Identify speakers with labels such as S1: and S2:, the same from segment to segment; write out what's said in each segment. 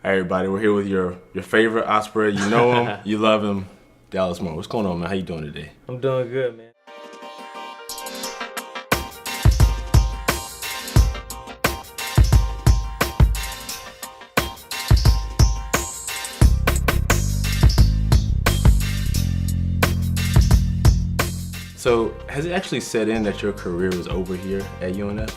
S1: All right, everybody, we're here with your favorite Osprey. You know him, you love him, Dallas Moore. What's going on, man? How you doing today?
S2: I'm doing good, man.
S1: So, has it actually set in that your career is over here at UNF?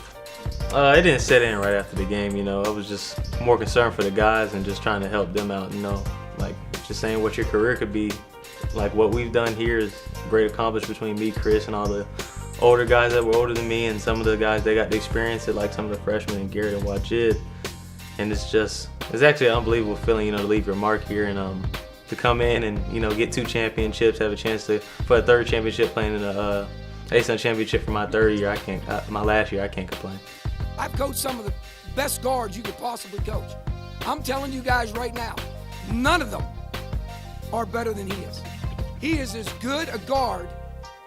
S2: It didn't set in right after the game, I was just more concerned for the guys and just trying to help them out, like just saying what your career could be. Like what we've done here is a great accomplishment between me, Chris, and all the older guys that were older than me, and some of the guys they got to experience it, like some of the freshmen and Garrett and Wajid. And it's actually an unbelievable feeling, to leave your mark here and to come in and get 2 championships, have a chance for a 3rd championship, playing in the ASUN championship for my 3rd year. My last year, I can't complain.
S3: I've coached some of the best guards you could possibly coach. I'm telling you guys right now, none of them are better than he is. He is as good a guard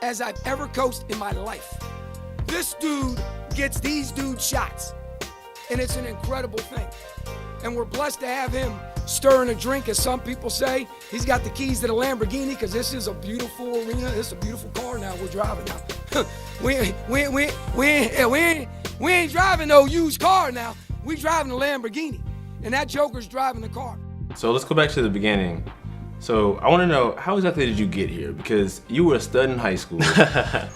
S3: as I've ever coached in my life. This dude gets these dudes shots, and it's an incredible thing. And we're blessed to have him stirring a drink, as some people say. He's got the keys to the Lamborghini, because this is a beautiful arena. This is a beautiful car now we're driving now. We ain't driving no used car now. We driving a Lamborghini, and that joker's driving the car.
S1: So let's go back to the beginning. So I want to know, how exactly did you get here? Because you were a stud in high school.
S2: I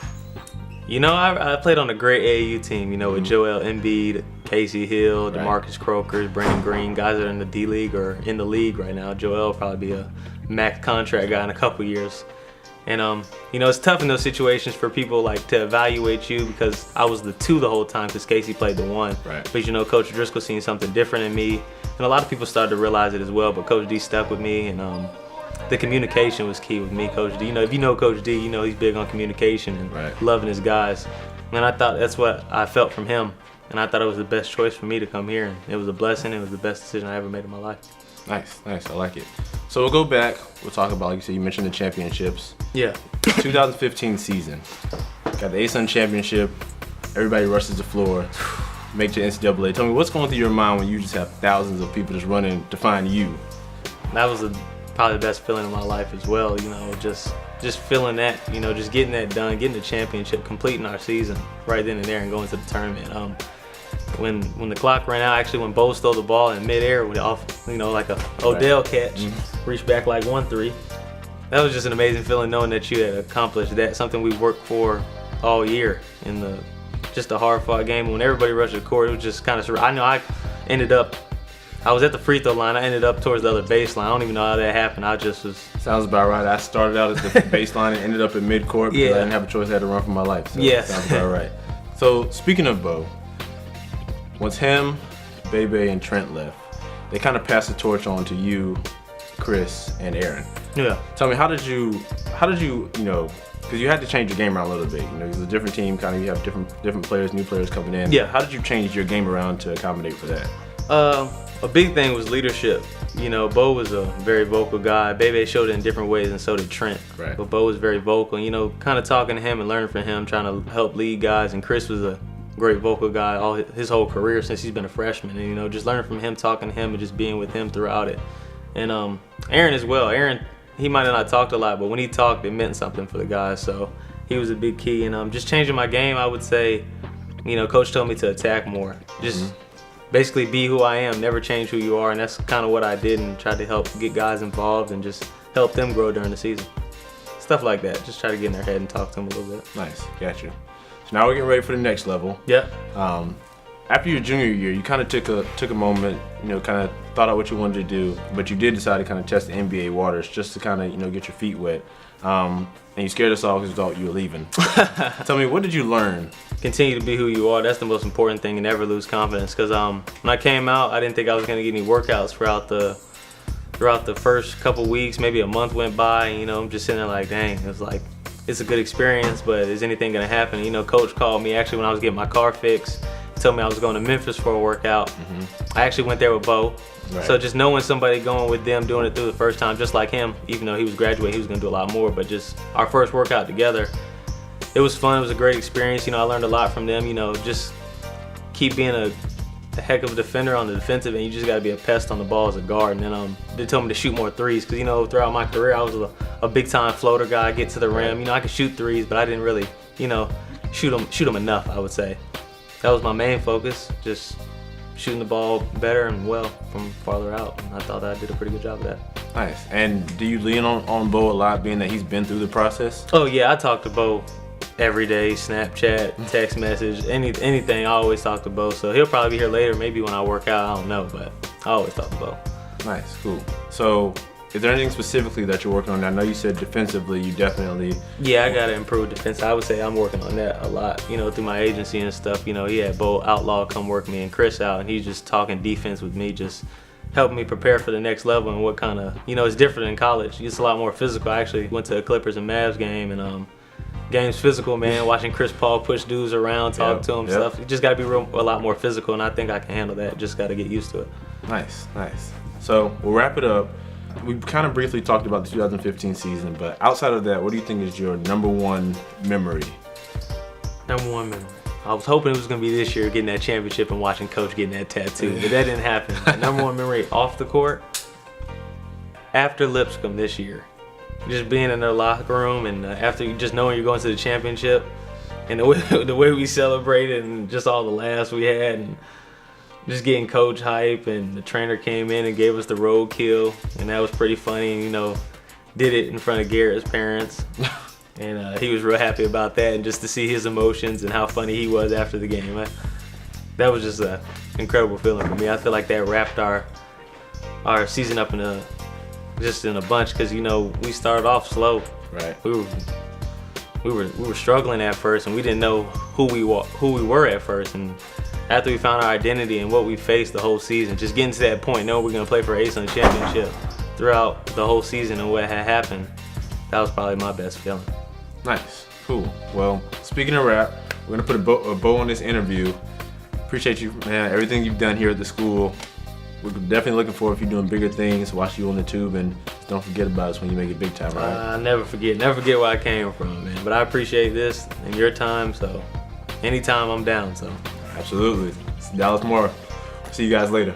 S2: played on a great AAU team, with Joel Embiid, Casey Hill, DeMarcus Croker, Brandon Green, guys that are in the D-League or in the league right now. Joel will probably be a max contract guy in a couple years. And, it's tough in those situations for people to evaluate you, because I was the 2 the whole time because Casey played the 1.
S1: Right.
S2: But, Coach Driscoll seen something different in me. And a lot of people started to realize it as well, but Coach D stuck with me, and the communication was key with me, Coach D. If you know Coach D, he's big on communication and loving his guys. And I thought that's what I felt from him. And I thought it was the best choice for me to come here. And it was a blessing. It was the best decision I ever made in my life.
S1: Nice. I like it. So we'll go back. We'll talk about, like you said, you mentioned the championships.
S2: Yeah.
S1: 2015 season. Got the ASUN championship. Everybody rushes the floor. Make your NCAA. Tell me, what's going through your mind when you just have thousands of people just running to find you?
S2: That was probably the best feeling of my life as well. Just feeling that, just getting that done, getting the championship, completing our season right then and there, and going to the tournament. When the clock ran out, actually when Bo stole the ball in midair with off, like a Odell catch, reached back like 1-3. That was just an amazing feeling, knowing that you had accomplished that, something we worked for all year in just a hard-fought game. When everybody rushed the court, it was just kind of surreal. I know I was at the free throw line. I ended up towards the other baseline. I don't even know how that happened. I just was.
S1: Sounds about right. I started out at the baseline and ended up at midcourt because I didn't have a choice. I had to run for my life. So
S2: yes.
S1: Sounds about right. So speaking of Bo, once him, Bebe, and Trent left, they kind of passed the torch on to you, Chris, and Aaron.
S2: Yeah.
S1: Tell me, how did you, because you had to change your game around a little bit. It was a different team. Kind of, you have different players, new players coming in.
S2: Yeah.
S1: How did you change your game around to accommodate for that?
S2: A big thing was leadership. Bo was a very vocal guy. Bebe showed it in different ways, and so did Trent.
S1: Right.
S2: But Bo was very vocal. Kind of talking to him and learning from him, trying to help lead guys. And Chris was a great vocal guy his whole career since he's been a freshman. And just learning from him, talking to him, and just being with him throughout it. And Aaron as well. Aaron, he might have not talked a lot, but when he talked, it meant something for the guys. So he was a big key. And just changing my game, I would say, Coach told me to attack more. Just basically be who I am, never change who you are, and that's kind of what I did, and tried to help get guys involved and just help them grow during the season. Stuff like that, just try to get in their head and talk to them a little bit.
S1: Nice, got you. So now we're getting ready for the next level.
S2: Yeah.
S1: After your junior year, you kind of took a moment, kind of thought out what you wanted to do, but you did decide to kind of test the NBA waters just to kind of, get your feet wet. And you scared us all because you thought you were leaving. Tell me, what did you learn?
S2: Continue to be who you are. That's the most important thing, and never lose confidence. Because when I came out, I didn't think I was going to get any workouts throughout the first couple weeks. Maybe a month went by. I'm just sitting there like, dang. It's a good experience, but is anything going to happen? Coach called me actually when I was getting my car fixed. Told me I was going to Memphis for a workout. I actually went there with Bo.
S1: Right.
S2: So just knowing somebody going with them, doing it through the first time, just like him, even though he was graduating, he was going to do a lot more, but just our first workout together, it was fun. It was a great experience. I learned a lot from them. Just keep being a heck of a defender on the defensive end. You just got to be a pest on the ball as a guard. And then they told me to shoot more threes because, you know, throughout my career, I was a big-time floater guy, get to the rim. You know, I could shoot threes, but I didn't really, you know, shoot them enough, I would say. That was my main focus, just shooting the ball better and well from farther out. And I thought I did a pretty good job of that.
S1: Nice. And do you lean on Bo a lot, being that he's been through the process?
S2: Oh, yeah, I talk to Bo every day, Snapchat, text message, anything. I always talk to Bo. So he'll probably be here later, maybe when I work out, I don't know, but I always talk to Bo.
S1: Nice, cool. So is there anything specifically that you're working on? I know you said defensively, you definitely...
S2: Yeah, I got to improve defense. I would say I'm working on that a lot, you know, through my agency and stuff. You know, he had Bo Outlaw come work me and Chris out, and he's just talking defense with me, just helping me prepare for the next level and what kind of, you know, it's different in college. It's a lot more physical. I actually went to a Clippers and Mavs game, and game's physical, man. Watching Chris Paul push dudes around, talk to him, stuff. You just got to be a lot more physical, and I think I can handle that. Just got to get used to it.
S1: Nice, nice. So we'll wrap it up. We kind of briefly talked about the 2015 season, but outside of that, what do you think is your number one memory?
S2: Number one memory. I was hoping it was going to be this year, getting that championship and watching Coach getting that tattoo, but that didn't happen. Number one memory off the court, after Lipscomb this year. Just being in their locker room and after just knowing you're going to the championship and the way we celebrated and just all the laughs we had and just getting coach hype, and the trainer came in and gave us the roadkill, and that was pretty funny, and, you know, did it in front of Garrett's parents. And he was real happy about that, and just to see his emotions and how funny he was after the game. That was just an incredible feeling for me. I feel like that wrapped our season up in a bunch, because, you know, we started off slow.
S1: Right.
S2: We were struggling at first, and we didn't know who we were at first. And after we found our identity and what we faced the whole season, just getting to that point, knowing we're gonna play for Ace on the championship throughout the whole season and what had happened, that was probably my best feeling.
S1: Nice, cool. Well, speaking of rap, we're gonna put a bow on this interview. Appreciate you, man. Everything you've done here at the school. We're definitely looking forward if you're doing bigger things. Watch you on the tube, and don't forget about us when you make it big time, right?
S2: Never forget where I came from, man. But I appreciate this and your time, so anytime I'm down, so.
S1: Absolutely. It's Dallas Moore. See you guys later.